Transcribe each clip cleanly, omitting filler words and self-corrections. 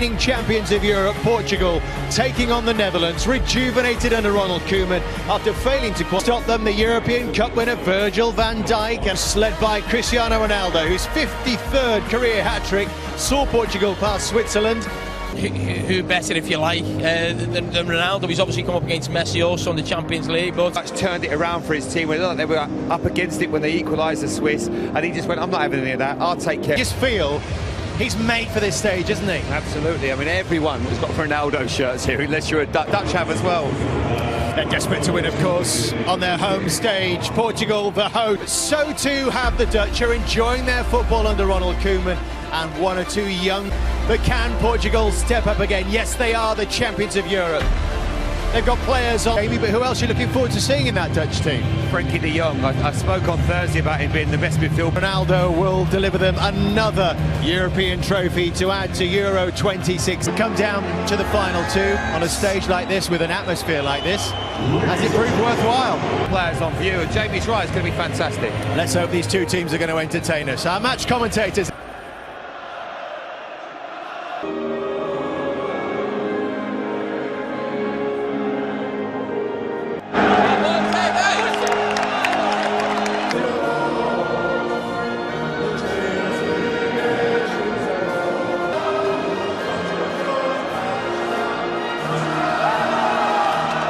reigning champions of Europe, Portugal, taking on the Netherlands, rejuvenated under Ronald Koeman after failing to stop them. The European Cup winner Virgil van Dijk, and led by Cristiano Ronaldo, whose 53rd career hat-trick saw Portugal pass Switzerland. Who better, if you like, than Ronaldo? He's obviously come up against Messi also in the Champions League, but that's turned it around for his team. They were up against it when they equalised the Swiss, and he just went, I'm not having any of that, I'll take care. I just feel he's made for this stage, isn't he? Absolutely. I mean, everyone has got Ronaldo shirts here, unless you're a Dutch have as well. They're desperate to win, of course, on their home stage. Portugal, the host. So too have the Dutch, are enjoying their football under Ronald Koeman, and one or two young. But can Portugal step up again? Yes, they are the champions of Europe. They've got players on, but who else are you looking forward to seeing in that Dutch team? Frankie de Jong. I spoke on Thursday about him being the best midfielder. Ronaldo will deliver them another European trophy to add to Euro 26. Come down to the final two on a stage like this with an atmosphere like this. Has it proved worthwhile? Players on view, and Jamie's right, it's going to be fantastic. Let's hope these two teams are going to entertain us. Our match commentators.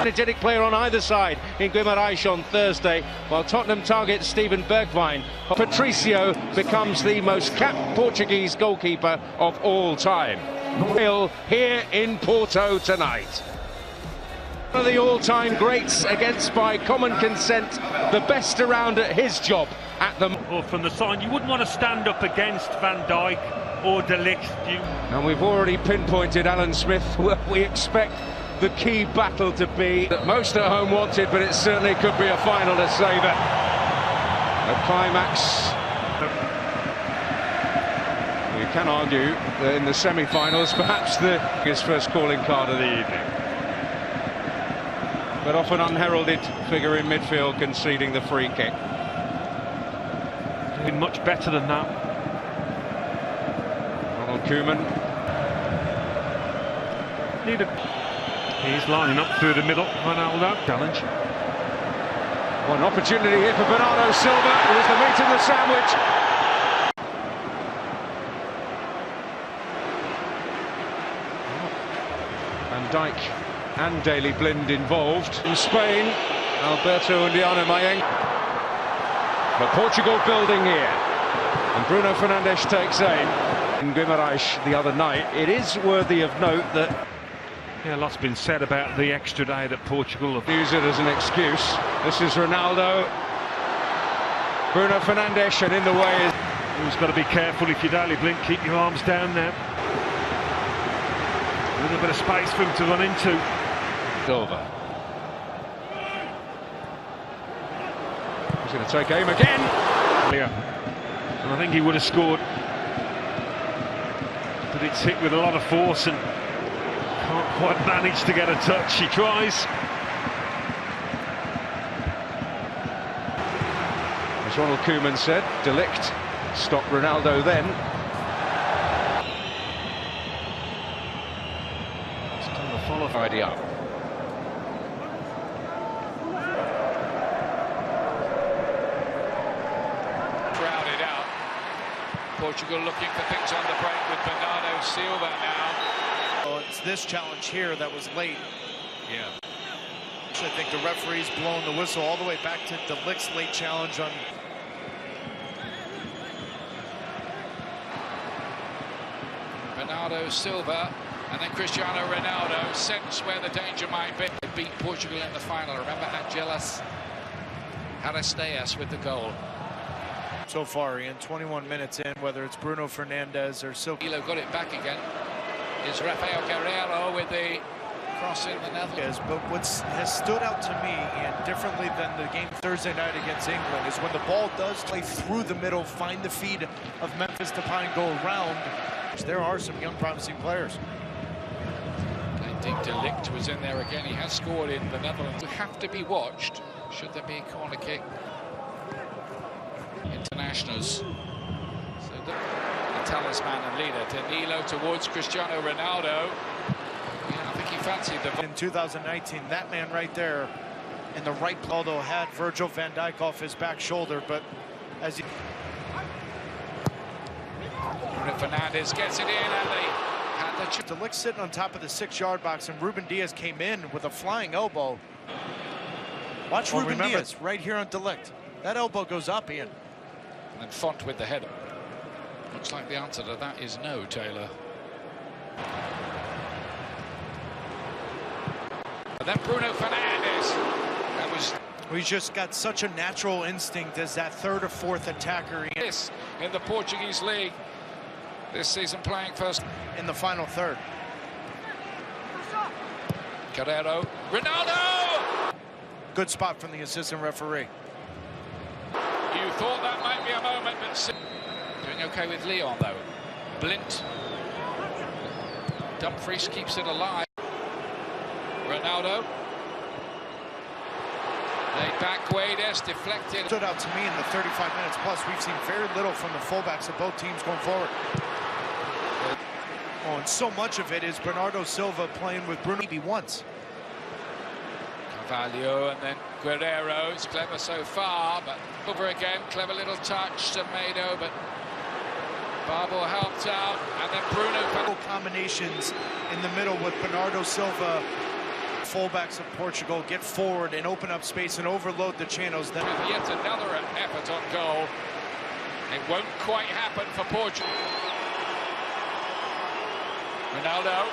Energetic player on either side in Guimarães on Thursday, while Tottenham targets Steven Bergwijn. Patricio becomes the most capped Portuguese goalkeeper of all time. Here in Porto tonight. One of the all-time greats against, by common consent, the best around at his job at the... Or from the side, you wouldn't want to stand up against Van Dijk or De Ligt. And we've already pinpointed Alan Smith. We expect the key battle to be that most at home wanted, but it certainly could be a final to savour. A climax. You can argue that in the semi-finals, perhaps his first calling card of the evening. But often unheralded figure in midfield conceding the free kick. Been much better than that. Ronald Koeman. He's lining up through the middle. Ronaldo. Challenge. One opportunity here for Bernardo Silva. It was the meat in the sandwich. Van Dijk and Daley Blind involved. In Spain, Alberto and Diana Mayeng. But Portugal building here. And Bruno Fernandes takes aim. In Guimarães the other night, it is worthy of note that... Yeah, a lot's been said about the extra day that Portugal have used it as an excuse. This is Ronaldo. Bruno Fernandes, and in the way is... Who's got to be careful if you're Daley Blind, keep your arms down now. A little bit of space for him to run into. Silva. He's going to take aim again. Yeah. And I think he would have scored. But it's hit with a lot of force and can't quite manage to get a touch. He tries. As Ronald Koeman said, De Ligt stopped Ronaldo then. Still the follow Friday up. Crowded out. Portugal looking for things on the break with Bernardo Silva now. Oh, it's this challenge here that was late. Yeah. I think the referee's blown the whistle all the way back to De Ligt's late challenge on. Bernardo Silva and then Cristiano Ronaldo sense where the danger might be. They beat Portugal in the final. Remember Angelas Aristeas with the goal. So far, Ian, 21 minutes in, whether it's Bruno Fernandes or Silva. Ilo got it back again. It's Rafael Guerreiro with the cross in the Netherlands. But what has stood out to me, and differently than the game Thursday night against England, is when the ball does play through the middle, find the feet of Memphis Depay and go around. There are some young promising players. I think De Ligt was in there again. He has scored in the Netherlands. We have to be watched should there be a corner kick. Internationals. So the talisman and leader. Danilo towards Cristiano Ronaldo. Yeah, I think he fancied the... In 2019, that man right there in the right, although had Virgil van Dijk off his back shoulder, but as he... Bruno Fernandes gets it in, and they had the... De Ligt sitting on top of the 6-yard box, and Ruben Diaz came in with a flying elbow. Watch Ruben Diaz right here on De Ligt. That elbow goes up, Ian. And then Font with the header. Looks like the answer to that is no, Taylor. And then Bruno Fernandes. That was... He's just got such a natural instinct as that third or fourth attacker. This in the Portuguese league this season, playing first in the final third. Guerrero, Ronaldo! Good spot from the assistant referee. You thought that might be a moment, but doing okay with Leon though. Blint. Dumfries keeps it alive. Ronaldo. Laid back, Guedes deflected. Stood out to me in the 35 minutes plus. We've seen very little from the fullbacks of both teams going forward. Oh, and so much of it is Bernardo Silva playing with Bruno maybe once. Carvalho and then Guerrero. It's clever so far, but over again. Clever little touch, Semedo, but Barbo helped out. And then Bruno. Combinations in the middle with Bernardo Silva. Fullbacks of Portugal get forward and open up space and overload the channels. Then with yet another effort on goal. It won't quite happen for Portugal. Ronaldo.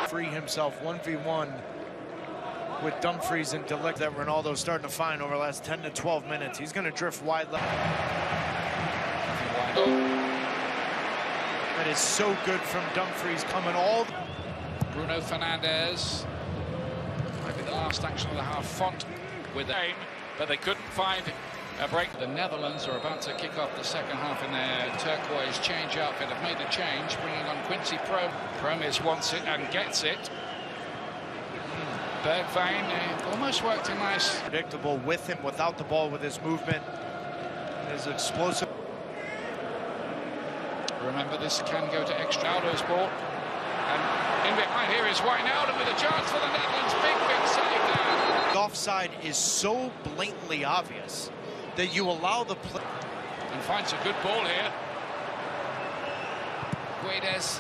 Free himself 1v1 with Dumfries and De Ligt that Ronaldo's starting to find over the last 10 to 12 minutes. He's going to drift wide left. That is so good from Dumfries coming all... Bruno Fernandes. Maybe the last action of the half. Font with the aim, but they couldn't find a break. The Netherlands are about to kick off the second half in their turquoise change outfit. Have made a change, bringing on Quincy Promes wants it and gets it. Bergwijn almost worked a nice... Predictable with him, without the ball, with his movement, his explosive. Remember, this can go to extra. Aldo's ball. And in behind here is Wijnaldum with a chance for the Netherlands. Big save there. The offside is so blatantly obvious that you allow the play. And finds a good ball here. Guedes.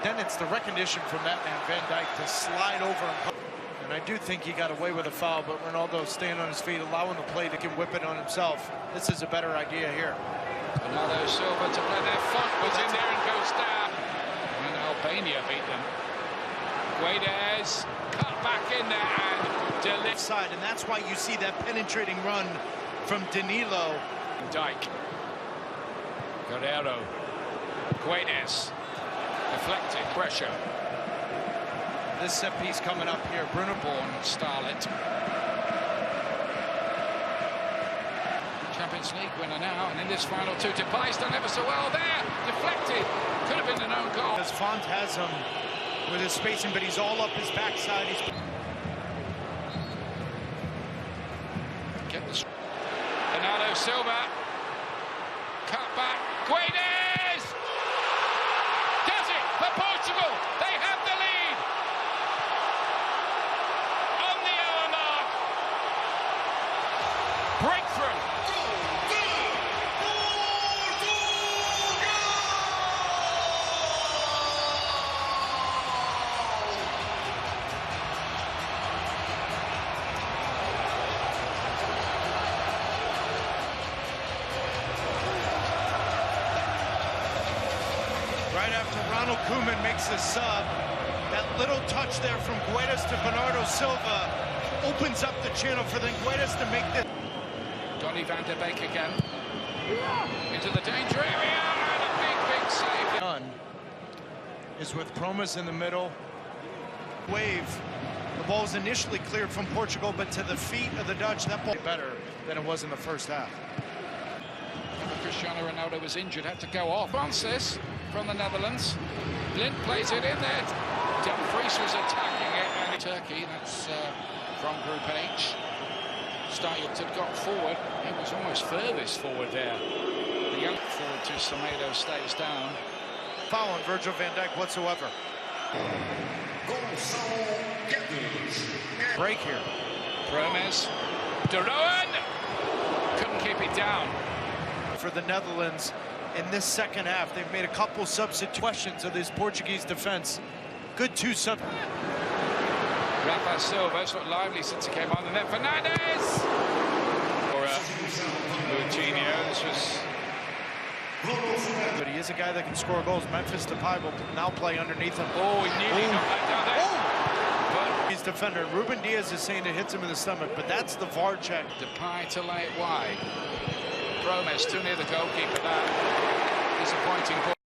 Then it's the recognition from that man, Van Dijk, to slide over. And I do think he got away with a foul, but Ronaldo staying on his feet, allowing the play to can whip it on himself. This is a better idea here. Bernardo Silva to play there. Font was in there and goes down. And Albania beat them. Guedes cut back in there and De Ligt side, and that's why you see that penetrating run from Danilo. Dijk. Guerrero. Guedes. Deflected. Pressure. This set piece coming up here. Bruno Born Starlet. Champions League winner now, and in this final two, Depay's done ever so well there. Deflected. Could have been an own goal. As Font has him with his spacing, but he's all up his backside. He's... Get the... Bernardo Silva. Cut back. Guedes! Does it for Portugal. They have the lead. On the hour mark. Breakthrough. Right after Ronald Koeman makes the sub, that little touch there from Guedes to Bernardo Silva opens up the channel for then Guedes to make this. Donny van der Beek again. Into the danger area and a big save. Done is with Promes in the middle. Wave. The ball was initially cleared from Portugal, but to the feet of the Dutch, that ball better than it was in the first half. Cristiano Ronaldo was injured, had to go off. Francis from the Netherlands. Blind plays it in there. Dumfries was attacking it, and Turkey, that's from Group H. Started had got forward. It was almost furthest forward there. The Forward to Semedo, stays down. Foul on Virgil van Dijk whatsoever. Break here. Promes. De Roon! Couldn't keep it down. For the Netherlands in this second half, they've made a couple substitutions of this Portuguese defense. Good two sub. Rafa Silva's looked lively since he came on, and then Fernandes! Or Coutinho, this was... But he is a guy that can score goals. Memphis Depay will now play underneath him. Oh, he nearly knocked that down there. But he's defender. Ruben Diaz is saying it hits him in the stomach, but that's the VAR check. Depay to lay it wide. Promes too near the goalkeeper. That disappointing.